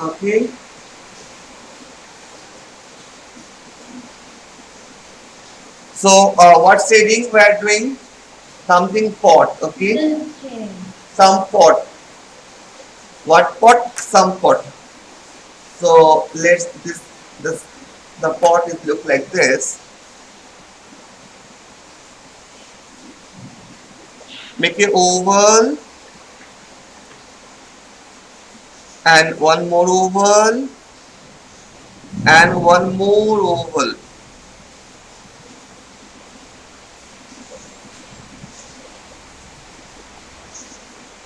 Okay. So what shading we are doing? Something pot. Okay. Some pot. What pot? Some pot. So let's this the pot is look like this. Make it oval and one more oval and one more oval.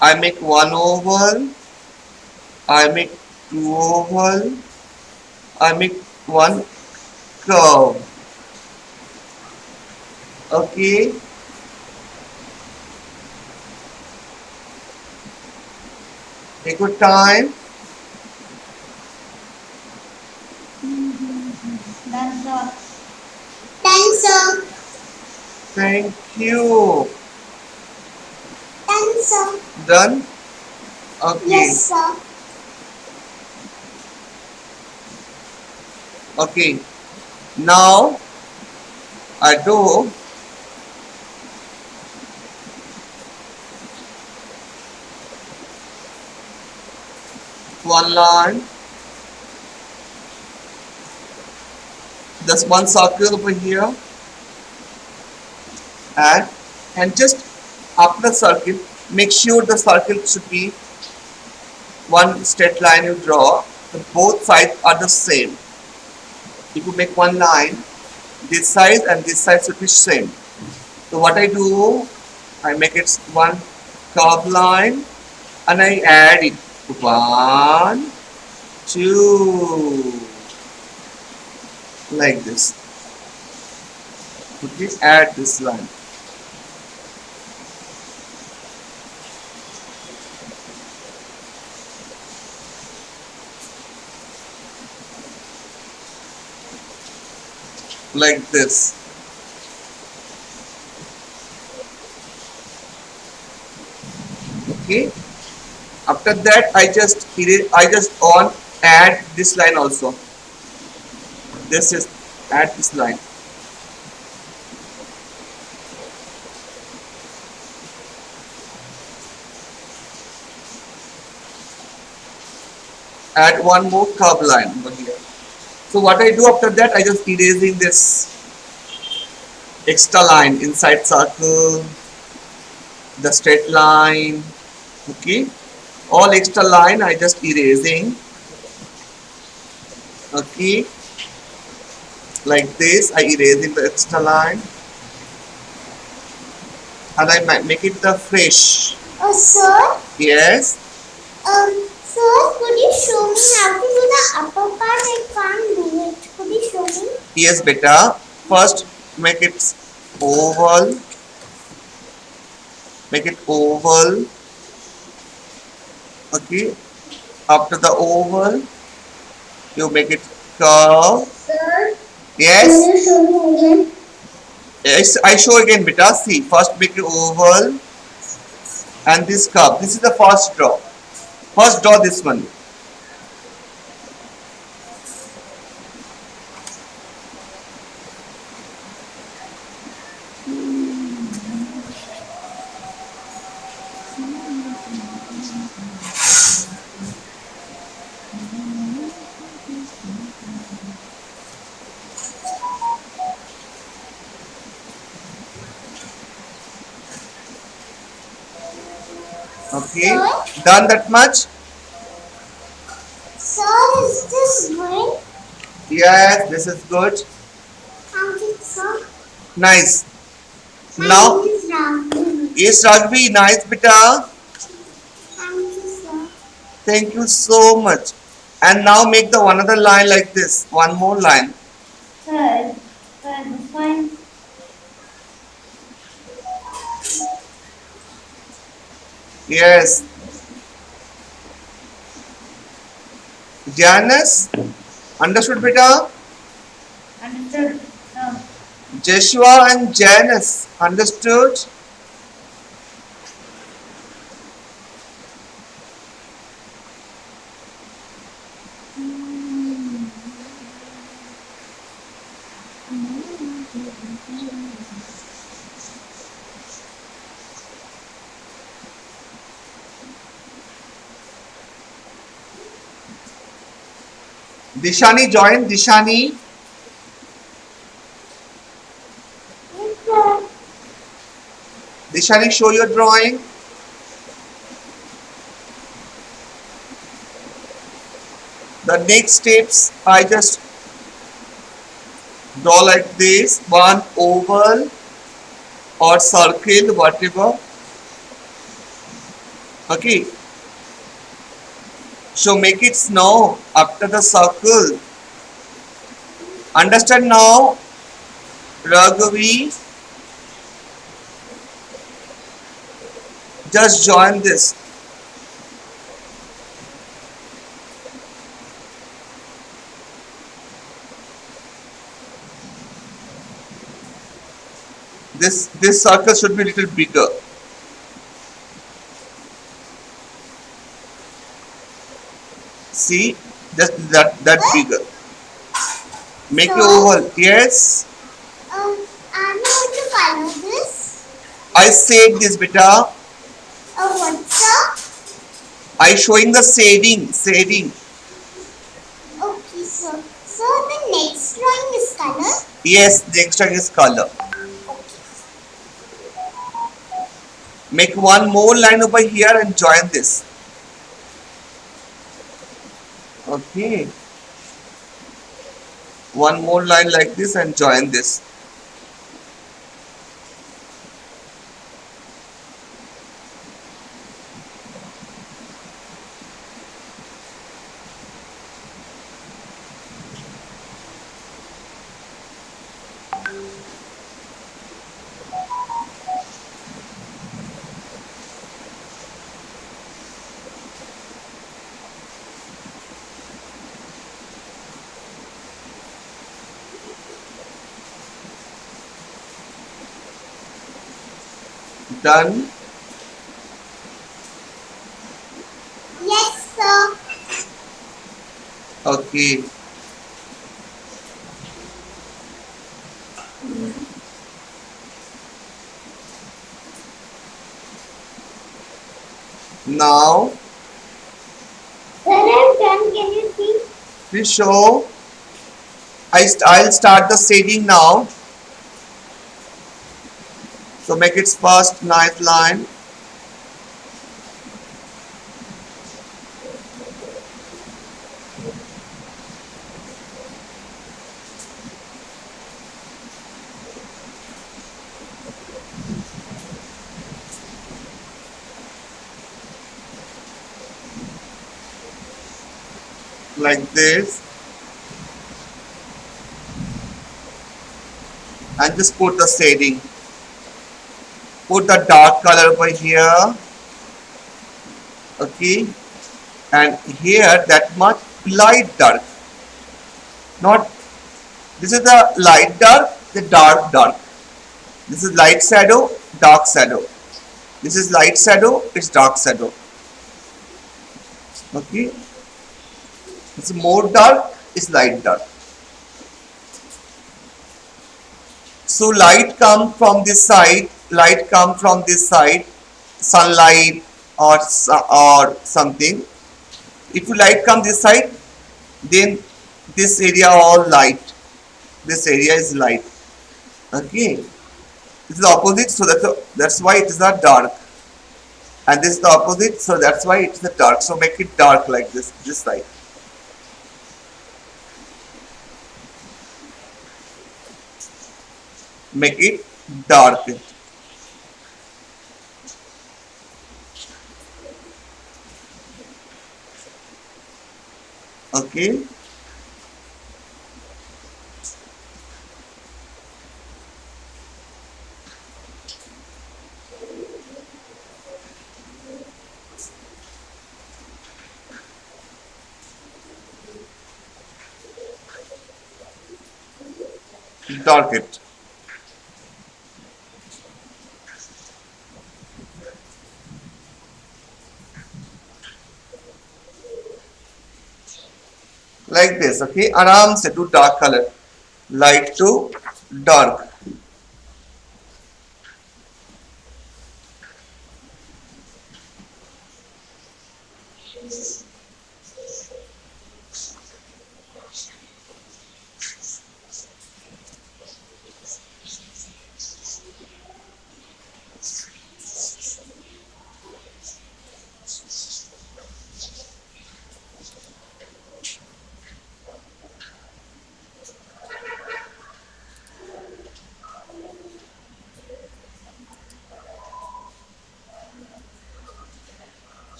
I make one oval, I make two oval, I make one curve. Okay, take your time. Done, sir. Done, sir. Thank you. Done, sir. Done? Okay. Yes, sir. Okay. Now I do one line, just one circle over here, and just after the circle, make sure the circle should be one straight line you draw. The both sides are the same. If you make one line, this side and this side should be same. So what I do, I make it one curved line and I add it. One, two, like this. Okay, add this line. Like this. Okay. After that, I just on add this line also. This is add this line. Add one more curve line over here. So what I do after that, I just erasing this extra line inside circle, the straight line. Okay, all extra line I just erasing. Okay, like this I erasing the extra line, and I might make it the fresh. Oh, sir. Yes. Sir, could you show me how to do the upper part? I can't do it. Could you show me? Yes, beta. First, make it oval. Make it oval. Okay. After the oval, you make it curve. Sir, Yes. can you show me again? Yes, I show again, beta. See, first make it oval and this curve. This is the first draw. First draw this one. Okay. Sir? Done that much? Sir, is this good? Yes, this is good. Thank you, sir. Nice. My Now, name is Rahul. yes, Ragvi, nice, beta. Thank you, sir. Thank you so much. And now make the another line like this. One more line. Sir, this one. Yes. Janice, understood, beta? Understood, sir. Joshua and Janice, understood? Dishani, join. Dishani. Yes, sir. Dishani, show your drawing. The next steps, I just draw like this. One oval or circle, whatever. Okay. So make it snow after the circle. Understand now, Raghavi? Just join this. This circle should be a little bigger. See, that bigger. Make it Sir, oval. Yes. I'm going to color this. I said this, beta. What, sir? I showing the shading. Shading. Okay, sir. So the next drawing is color. Yes, next one is color. Okay. Make one more line over here and join this. Okay. One more line like this and join this. Done. Yes, sir. Okay. Now, Sir, I'm done. Can you see? please show. I'll start the shading now. So make its first nice line. Like this. And just put the shading. Put the dark color over here. Okay. And here that much light dark. Not, this is the light dark, the dark dark. This is light shadow, dark shadow. This is light shadow, it's dark shadow. Okay. It's more dark, it's light dark. So light come from this side, light come from this side, sunlight or something. If you light come this side, then this area all light. This area is light. Okay. This is the opposite, so that's why it is not dark. And this is the opposite, so that's why it's the dark. So make it dark like this side. Make it dark. Okay. Dark it. Like this, okay? Aram se do dark color. Light to dark.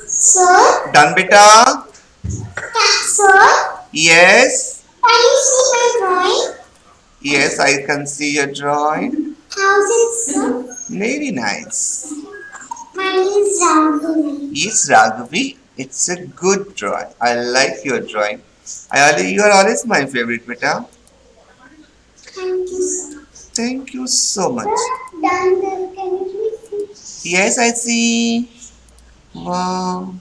Sir, Done, beta? sir, Yes. can you see my drawing? Yes, I can see your drawing. How's it, sir? Very nice. My name is Raghavi. Yes, Raghavi, it's a good drawing. I like your drawing. You are always my favorite, beta. Thank you, sir. Thank you so much. Sir, done there. Can you please see? Yes, I see. Wow.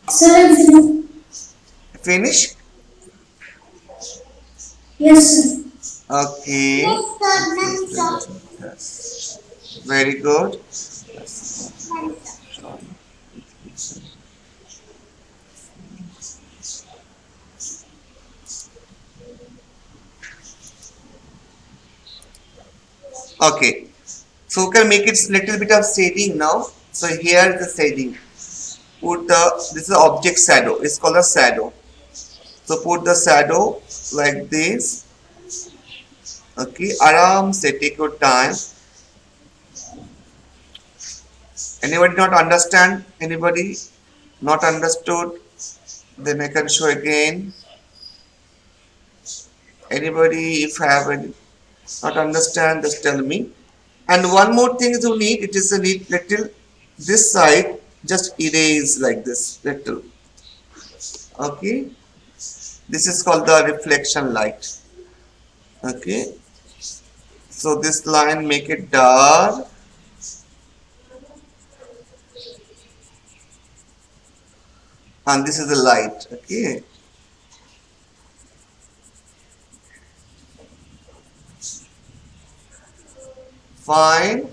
Sir, Finish? yes, sir. Okay. Yes, sir. Done, sir. Yes. Very good. Done, sir. Okay. So we can make it little bit of shading now. So here is the shading. Put the this is object shadow. It's called a shadow. So put the shadow like this. Okay. Aram se take your time. Anybody not understand? Anybody not understood? Then I can show again. Anybody if have any, not understand, just tell me. And one more thing you need, it is a need little this side, just erase like this little. Okay, this is called the reflection light. Okay, so this line make it dark, and this is the light. Okay, fine.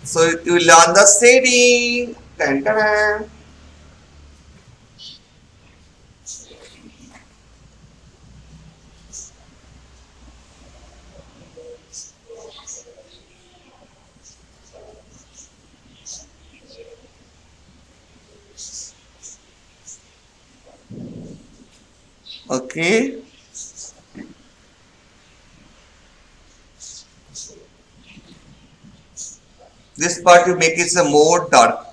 So you learn the shading. Dun, dun, dun. Okay, this part you make it a more dark,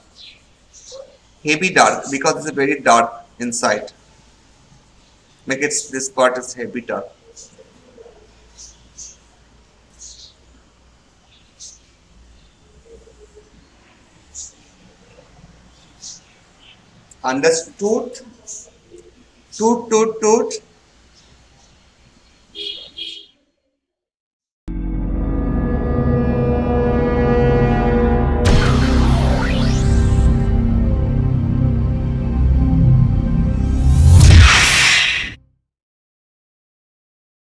heavy dark because it's a very dark inside. Make it this part is heavy dark. Understood? Toot toot toot.